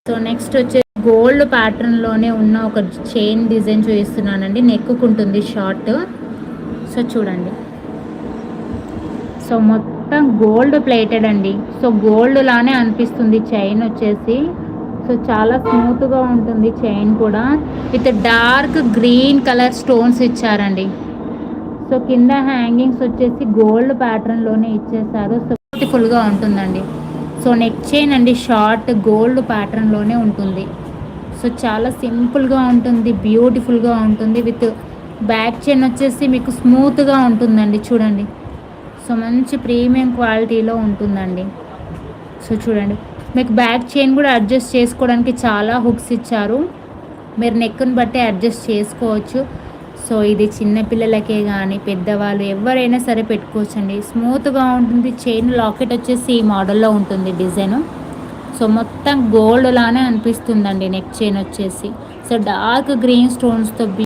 So next వచ్చేసి gold ప్యాటర్న్లోనే ఉన్న ఒక చైన్ డిజైన్ చూపిస్తున్నానండి. నెక్కుకుంటుంది షార్ట్. సో చూడండి, సో మొత్తం గోల్డ్ ప్లేటెడ్ అండి. సో గోల్డ్ లానే అనిపిస్తుంది చైన్ వచ్చేసి. సో చాలా స్మూత్గా ఉంటుంది చైన్ కూడా. With dark green colour stones ఇచ్చారండి. సో కింద హ్యాంగింగ్స్ వచ్చేసి గోల్డ్ ప్యాటర్న్లోనే ఇచ్చేసారు. సో బ్యూటిఫుల్గా ఉంటుందండి. సో నెక్ చైన్ అండి, షార్ట్ గోల్డ్ ప్యాటర్న్లోనే ఉంటుంది. సో చాలా సింపుల్గా ఉంటుంది, బ్యూటిఫుల్గా ఉంటుంది. విత్ బ్యాక్ చైన్ వచ్చేసి మీకు స్మూత్గా ఉంటుందండి. చూడండి, సో మంచి ప్రీమియం క్వాలిటీలో ఉంటుందండి. సో చూడండి, మీకు బ్యాక్ చైన్ కూడా అడ్జస్ట్ చేసుకోవడానికి చాలా హుక్స్ ఇచ్చారు. మీరు నెక్ని బట్టి అడ్జస్ట్ చేసుకోవచ్చు. సో ఇది చిన్నపిల్లలకే కానీ పెద్దవాళ్ళు ఎవరైనా సరే పెట్టుకోవచ్చండి. స్మూత్గా ఉంటుంది. చైన్ లాకెట్ వచ్చేసి ఈ మోడల్లో ఉంటుంది డిజైన్. సో మొత్తం గోల్డ్ లానే అనిపిస్తుందండి నెక్ చైన్ వచ్చేసి. సో డార్క్ గ్రీన్ స్టోన్స్తో